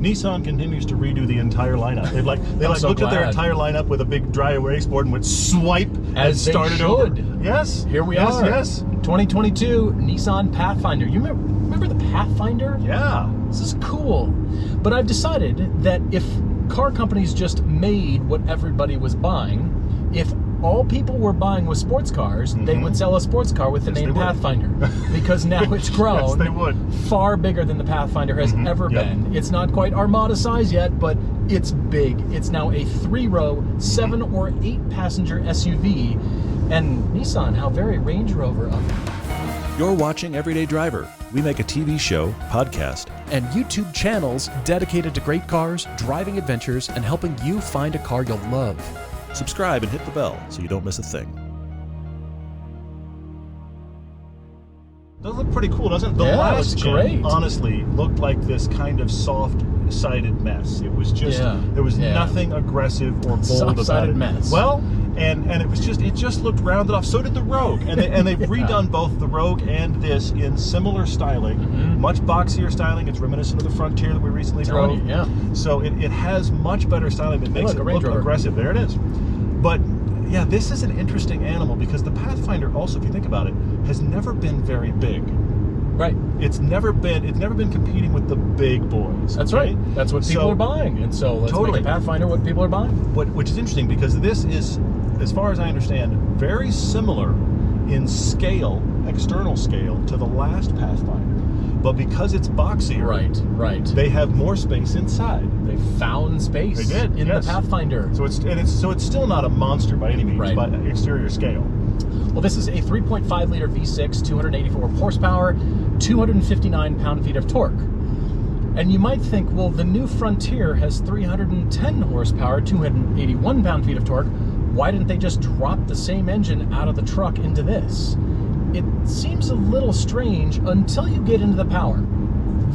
Nissan continues to redo the entire lineup. They looked at their entire lineup with a big dry erase board and would swipe and started over. Yes. Here we are. Yes. 2022 Nissan Pathfinder. You remember the Pathfinder? Yeah. This is cool. But I've decided that if car companies just made what everybody was buying, if all people were buying was sports cars, they would sell a sports car with the name Pathfinder. Because now it's grown far bigger than the Pathfinder has ever been. It's not quite Armada size yet, but it's big. It's now a 3-row, 7 or 8 passenger SUV. And Nissan, how very Range Rover of it. You're watching Everyday Driver. We make a TV show, podcast, and YouTube channels dedicated to great cars, driving adventures, and helping you find a car you'll love. subscribe and hit the bell so you don't miss a thing. Does look pretty cool, doesn't it? The yeah, last it's gen, great. honestly, looked like this kind of soft-sided mess. It was just, there was nothing aggressive or bold soft-sided about it. Mess. Well, and it just looked rounded off. So did the Rogue, and they've redone both the Rogue and this in similar styling, much boxier styling. It's reminiscent of the Frontier that we recently drove. Yeah. So it has much better styling that makes it look aggressive. There it is. But yeah, this is an interesting animal because the Pathfinder also, if you think about it, has never been very big. Right. It's never been competing with the big boys. That's right. That's what people are buying. And so let's make a Pathfinder what people are buying. Which is interesting because this is, as far as I understand, very similar in scale, external scale, to the last Pathfinder. But because it's boxier, right, they have more space inside. They found space in the Pathfinder. So it's still not a monster by any means, by exterior scale. Well, this is a 3.5-liter V6, 284 horsepower, 259 pound-feet of torque. And you might think, well, the new Frontier has 310 horsepower, 281 pound-feet of torque. Why didn't they just drop the same engine out of the truck into this? It seems a little strange until you get into the power.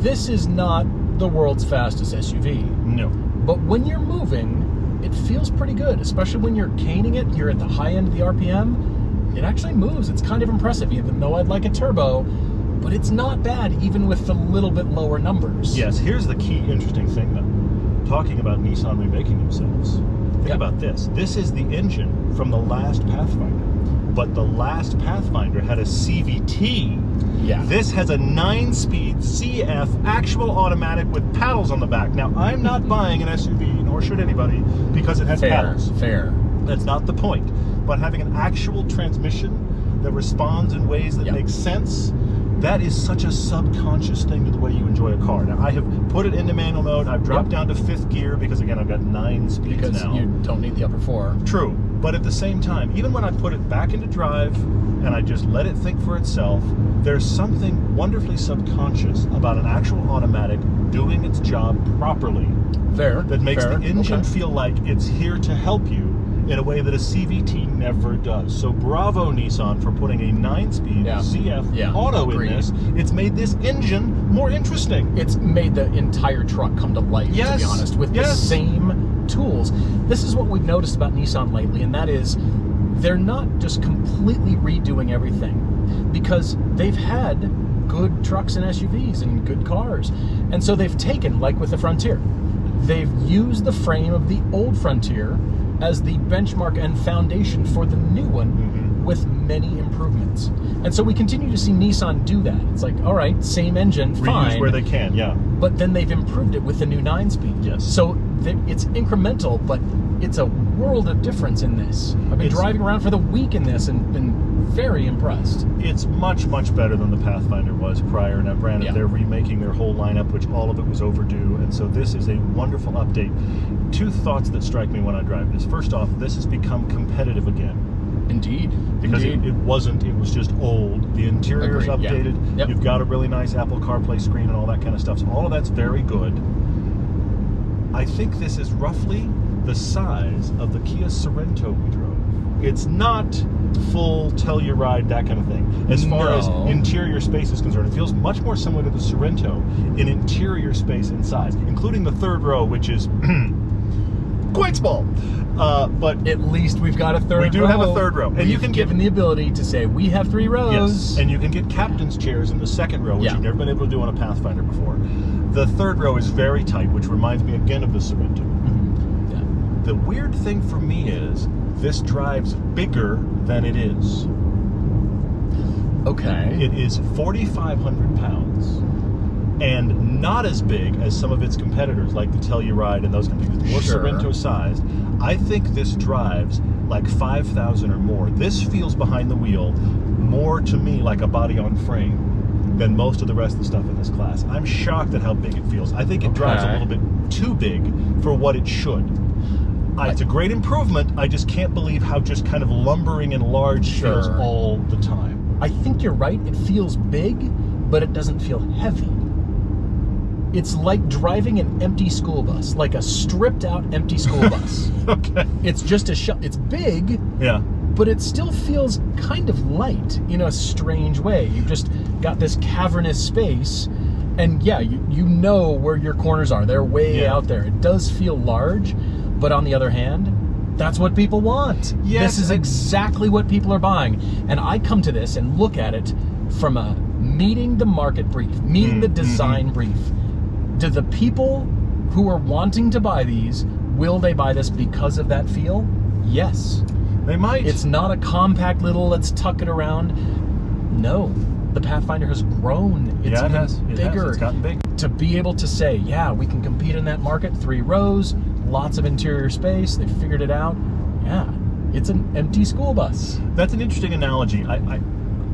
This is not the world's fastest SUV. No. But when you're moving, it feels pretty good, especially when you're caning it, you're at the high end of the RPM. It actually moves. It's kind of impressive, even though I'd like a turbo, but it's not bad, even with the little bit lower numbers. Yes, here's the key interesting thing, though. Talking about Nissan remaking themselves. Think about this. This is the engine from the last Pathfinder. But the last Pathfinder had a CVT. Yeah. This has a 9-speed CF actual automatic with paddles on the back. Now, I'm not buying an SUV, nor should anybody, because it has paddles. Fair. That's not the point. But having an actual transmission that responds in ways that make sense, that is such a subconscious thing to the way you enjoy a car. Now, I have put it into manual mode. I've dropped down to 5th gear because, again, I've got 9 speeds now. Because you don't need the upper 4. True. But at the same time, even when I put it back into drive and I just let it think for itself, there's something wonderfully subconscious about an actual automatic doing its job properly. That makes the engine feel like it's here to help you in a way that a CVT never does. So bravo, Nissan, for putting a 9-speed CF auto in this. It's made this engine more interesting. It's made the entire truck come to life, to be honest, with the same tools. This is what we've noticed about Nissan lately, and that is they're not just completely redoing everything, because they've had good trucks and SUVs and good cars. And so they've taken, like with the Frontier, they've used the frame of the old Frontier as the benchmark and foundation for the new one with many improvements. And so we continue to see Nissan do that. It's like, all right, same engine, fine. Reuse where they can, But then they've improved it with the new 9-speed. Yes. So it's incremental, but it's a world of difference in this. I've been driving around for the week in this and been very impressed. It's much, much better than the Pathfinder was prior. Now, granted, they're remaking their whole lineup, which all of it was overdue, and so this is a wonderful update. 2 thoughts that strike me when I drive this. First off, this has become competitive again. Indeed. Because it wasn't, it was just old. The interior is updated. You've got a really nice Apple CarPlay screen and all that kind of stuff. So all of that's very good. I think this is roughly the size of the Kia Sorento we drove. It's not full Telluride, that kind of thing. As far as interior space is concerned, it feels much more similar to the Sorento in interior space and size, including the 3rd row, which is quite small. But at least we've got a third row. We do have a third row. And you can given the ability to say, we have 3 rows. Yes, and you can get captain's chairs in the second row, which you've never been able to do on a Pathfinder before. The third row is very tight, which reminds me again of the Sorrento. Mm-hmm. Yeah. The weird thing for me is this drives bigger than it is. Okay. It is 4,500 pounds and not as big as some of its competitors like the Telluride and those companies. More Sorrento sized. I think this drives like 5,000 or more. This feels behind the wheel more to me like a body on frame than most of the rest of the stuff in this class. I'm shocked at how big it feels. I think it drives a little bit too big for what it should. It's a great improvement. I just can't believe how just kind of lumbering and large feels all the time. I think you're right. It feels big, but it doesn't feel heavy. It's like driving an empty school bus, like a stripped out empty school bus. Okay. It's just it's big, but it still feels kind of light in a strange way. You've just got this cavernous space, and you know where your corners are. They're way out there. It does feel large, but on the other hand, that's what people want. Yes, this is exactly what people are buying. And I come to this and look at it from a meeting the market brief, meeting the design brief. Do the people who are wanting to buy these, will they buy this because of that feel? Yes. They might. It's not a compact little, let's tuck it around. No. The Pathfinder has grown. It's it has. bigger. It's gotten big. To be able to say, we can compete in that market, 3 rows, lots of interior space, they figured it out. Yeah, it's an empty school bus. That's an interesting analogy.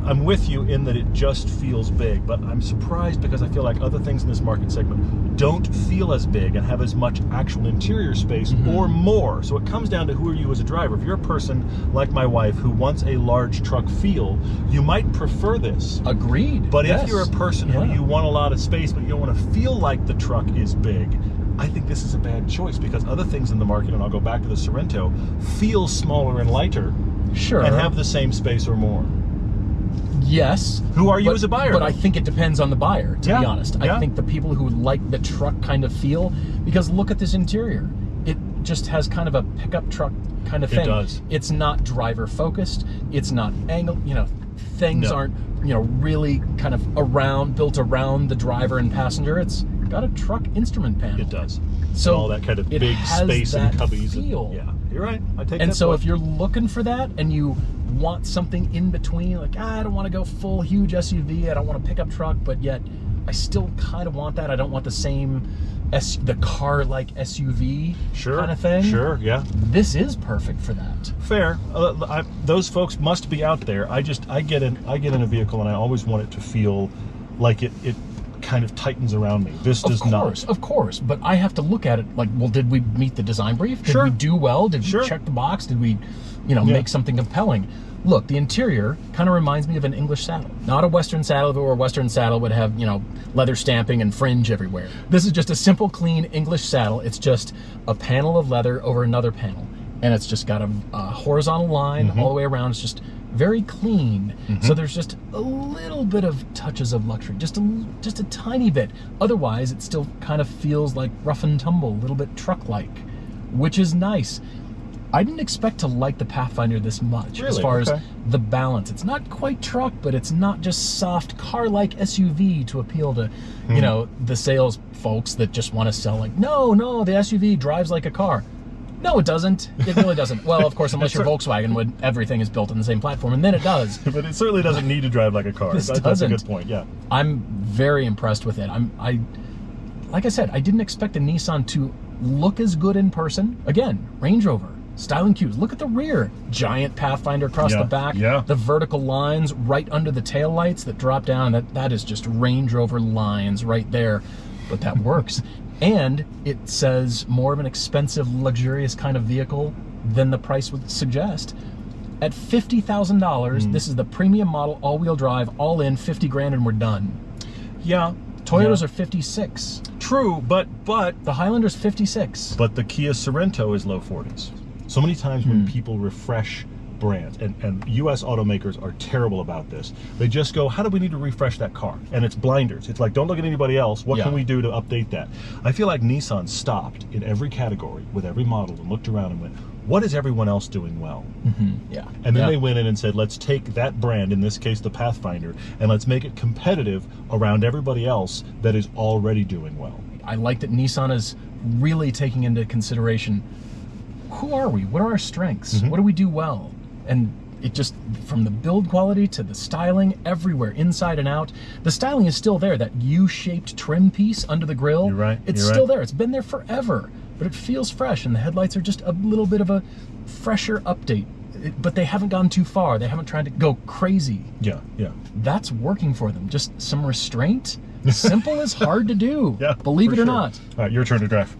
I'm with you in that it just feels big, but I'm surprised because I feel like other things in this market segment don't feel as big and have as much actual interior space or more. So it comes down to who are you as a driver. If you're a person like my wife who wants a large truck feel, you might prefer this. Agreed. But if you're a person who you want a lot of space, but you don't want to feel like the truck is big, I think this is a bad choice because other things in the market, and I'll go back to the Sorrento, feel smaller and lighter and have the same space or more. Yes. Who are you as a buyer? But I think it depends on the buyer, to be honest. I think the people who like the truck kind of feel, because look at this interior. It just has kind of a pickup truck kind of thing. It does. It's not driver focused. It's not angled. Things aren't, really kind of built around the driver and passenger. It's got a truck instrument panel. It does. So and all that kind of big space and cubbies. Feel. You're right. I take that. And so if you're looking for that and you want something in between, like I don't want to go full huge SUV, I don't want a pickup truck, but yet I still kind of want that. I don't want the same the car-like SUV kind of thing. Sure, yeah. This is perfect for that. Fair. Those folks must be out there. I get in a vehicle and I always want it to feel like it kind of tightens around me. This does not. Of course, but I have to look at it like, well, did we meet the design brief? Did we do well? Did we check the box? Did we, make something compelling? Look, the interior kind of reminds me of an English saddle. Not a Western saddle. If it were a Western saddle, would have, leather stamping and fringe everywhere. This is just a simple, clean English saddle. It's just a panel of leather over another panel. And it's just got a horizontal line all the way around. It's just very clean. So there's just a little bit of touches of luxury, just a tiny bit. Otherwise, it still kind of feels like rough and tumble, a little bit truck-like, which is nice. I didn't expect to like the Pathfinder this much as far as the balance. It's not quite truck, but it's not just soft car-like SUV to appeal to, the sales folks that just want to sell like, no, the SUV drives like a car. No, it doesn't. It really doesn't. Well, of course, unless you're Volkswagen, everything is built on the same platform, and then it does. But it certainly doesn't need to drive like a car. That's a good point, yeah. I'm very impressed with it. Like I said, I didn't expect a Nissan to look as good in person. Again, Range Rover, styling cues. Look at the rear. Giant Pathfinder across the back. Yeah. The vertical lines right under the taillights that drop down. That is just Range Rover lines right there. But that works. And it says more of an expensive, luxurious kind of vehicle than the price would suggest. At $50,000, this is the premium model, all-wheel drive, all in, 50 grand, and we're done. Yeah. Toyotas are 56. True, but the Highlander's 56. But the Kia Sorrento is low 40s. So many times when people refresh brands, and U.S. automakers are terrible about this. They just go, how do we need to refresh that car? And it's blinders. It's like, don't look at anybody else. What can we do to update that? I feel like Nissan stopped in every category with every model and looked around and went, what is everyone else doing well? Yeah. And then they went in and said, let's take that brand, in this case the Pathfinder, and let's make it competitive around everybody else that is already doing well. I like that Nissan is really taking into consideration, who are we? What are our strengths? What do we do well? And it just, from the build quality to the styling, everywhere, inside and out, the styling is still there. That U-shaped trim piece under the grille, You're right. It's still there. It's been there forever, but it feels fresh, and the headlights are just a little bit of a fresher update. But they haven't gone too far. They haven't tried to go crazy. Yeah. That's working for them. Just some restraint. Simple is hard to do. Yeah, believe it or not. All right, your turn to drive.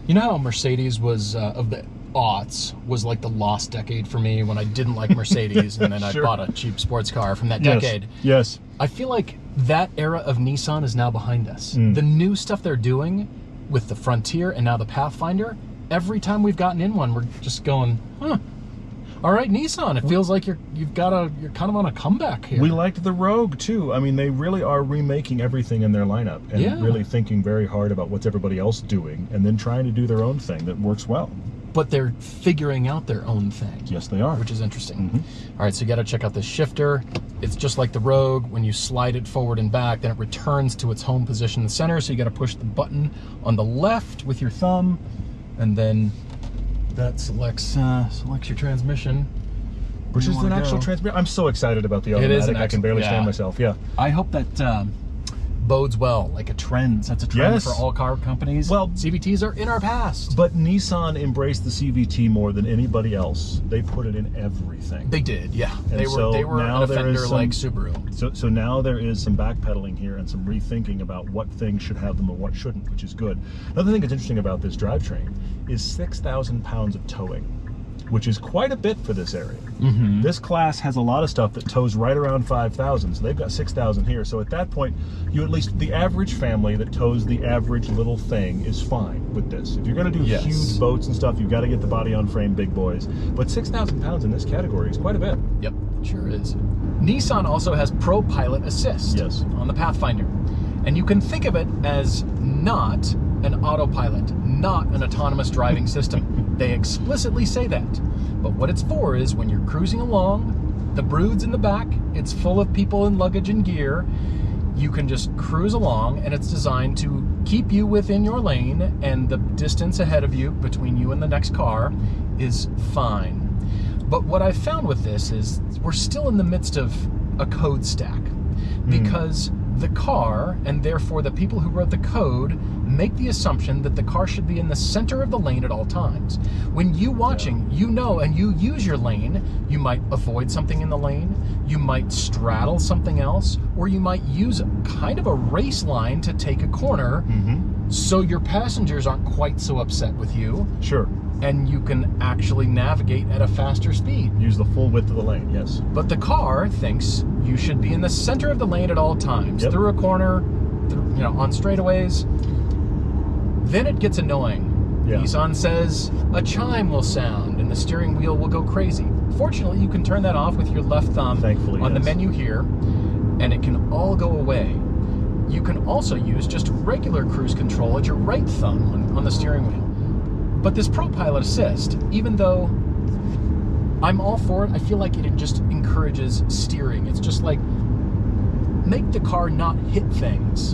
You know how Mercedes was, of the aughts, was like the lost decade for me when I didn't like Mercedes, and then I bought a cheap sports car from that decade. Yes. I feel like that era of Nissan is now behind us. The new stuff they're doing with the Frontier and now the Pathfinder, every time we've gotten in one, we're just going, huh. All right, Nissan, it feels like you're kind of on a comeback here. We liked the Rogue too. I mean, they really are remaking everything in their lineup and really thinking very hard about what's everybody else doing and then trying to do their own thing that works well. But they're figuring out their own thing. Yes, they are. Which is interesting. All right, so you got to check out the shifter. It's just like the Rogue. When you slide it forward and back, then it returns to its home position in the center. So you got to push the button on the left with your thumb, and then that selects your transmission. Which is an actual transmission. I'm so excited about the automatic. I can barely stand myself. Yeah. I hope that bodes well, like a trend, sets a trend for all car companies. Well, CVTs are in our past. But Nissan embraced the CVT more than anybody else. They put it in everything. They did, yeah. And they were an offender like Subaru. So now there is some backpedaling here and some rethinking about what things should have them and what shouldn't, which is good. Another thing that's interesting about this drivetrain is 6,000 pounds of towing, which is quite a bit for this area. This class has a lot of stuff that tows right around 5,000, so they've got 6,000 here. So at that point, the average family that tows the average little thing is fine with this. If you're going to do huge boats and stuff, you've got to get the body on frame, big boys. But 6,000 pounds in this category is quite a bit. Yep, sure is. Nissan also has Pro Pilot Assist on the Pathfinder. And you can think of it as not an autopilot, not an autonomous driving system. They explicitly say that. But what it's for is when you're cruising along, the brood's in the back, it's full of people and luggage and gear, you can just cruise along, and it's designed to keep you within your lane, and the distance ahead of you, between you and the next car, is fine. But what I've found with this is we're still in the midst of a code stack, because the car, and therefore the people who wrote the code, make the assumption that the car should be in the center of the lane at all times. When you watching, you know, and you use your lane, you might avoid something in the lane, you might straddle something else, or you might use kind of a race line to take a corner, so your passengers aren't quite so upset with you. Sure. And you can actually navigate at a faster speed. Use the full width of the lane, yes. But the car thinks you should be in the center of the lane at all times, through a corner, on straightaways. Then it gets annoying. Nissan says a chime will sound and the steering wheel will go crazy. Fortunately, you can turn that off with your left thumb on the menu here, and it can all go away. You can also use just regular cruise control at your right thumb on the steering wheel. But this Pro Pilot Assist, even though I'm all for it, I feel like it just encourages steering. It's just like, make the car not hit things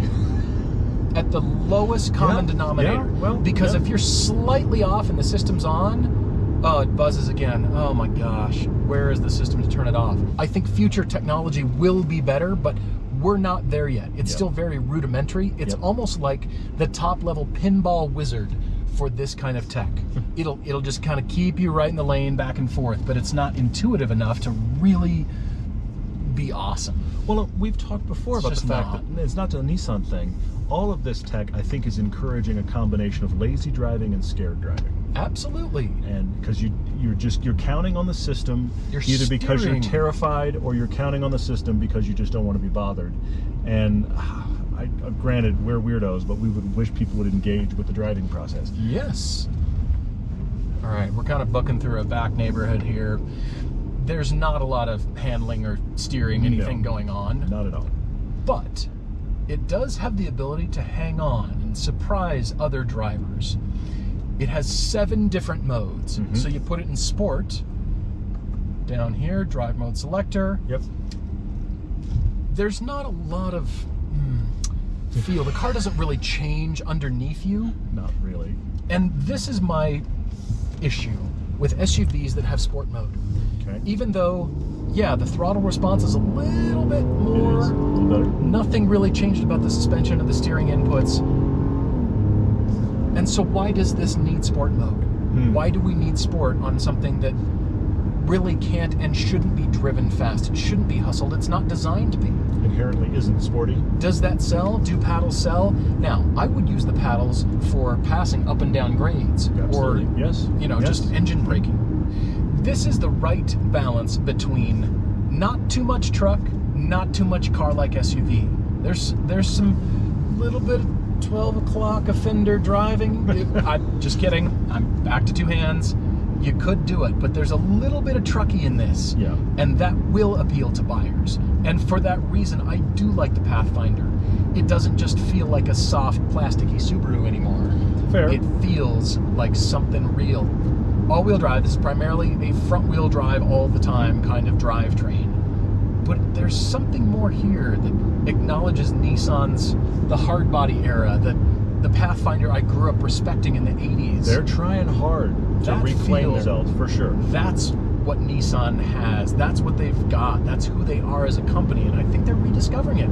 at the lowest common denominator. Because if you're slightly off and the system's on, oh, it buzzes again. Oh my gosh, where is the system to turn it off? I think future technology will be better, but we're not there yet. It's still very rudimentary. It's almost like the top level pinball wizard for this kind of tech. It'll just kind of keep you right in the lane back and forth, but it's not intuitive enough to really be awesome. Well, we've talked before about the fact that it's not a Nissan thing. All of this tech, I think, is encouraging a combination of lazy driving and scared driving. Absolutely. And because you're counting on the system, either because you're terrified or you're counting on the system because you just don't want to be bothered. And Granted, we're weirdos, but we would wish people would engage with the driving process. Yes. All right, we're kind of bucking through a back neighborhood here. There's not a lot of handling or steering, anything going on. Not at all. But it does have the ability to hang on and surprise other drivers. It has 7 different modes. So you put it in sport. Down here, drive mode selector. Yep. There's not a lot of feel. The car doesn't really change underneath you. Not really. And this is my issue with SUVs that have sport mode. Okay. Even though, yeah, the throttle response is a little bit more. It is a little better. Nothing really changed about the suspension or the steering inputs. And so why does this need sport mode? Why do we need sport on something that really can't and shouldn't be driven fast? It shouldn't be hustled. It's not designed to be. Inherently isn't sporty. Does that sell? Do paddles sell? Now, I would use the paddles for passing up and down grades. Absolutely. Or, yes. Just engine braking. This is the right balance between not too much truck, not too much car-like SUV. There's some little bit of 12 o'clock offender driving. I'm just kidding. I'm back to 2 hands. You could do it, but there's a little bit of trucky in this. Yeah. And that will appeal to buyers. And for that reason, I do like the Pathfinder. It doesn't just feel like a soft, plasticky Subaru anymore. Fair. It feels like something real. All-wheel drive, this is primarily a front-wheel drive all the time kind of drivetrain. But there's something more here that acknowledges Nissan's, the hard body era, the Pathfinder I grew up respecting in the 80s. They're trying hard to reclaim themselves, for sure. That's what Nissan has. That's what they've got. That's who they are as a company, and I think they're rediscovering it.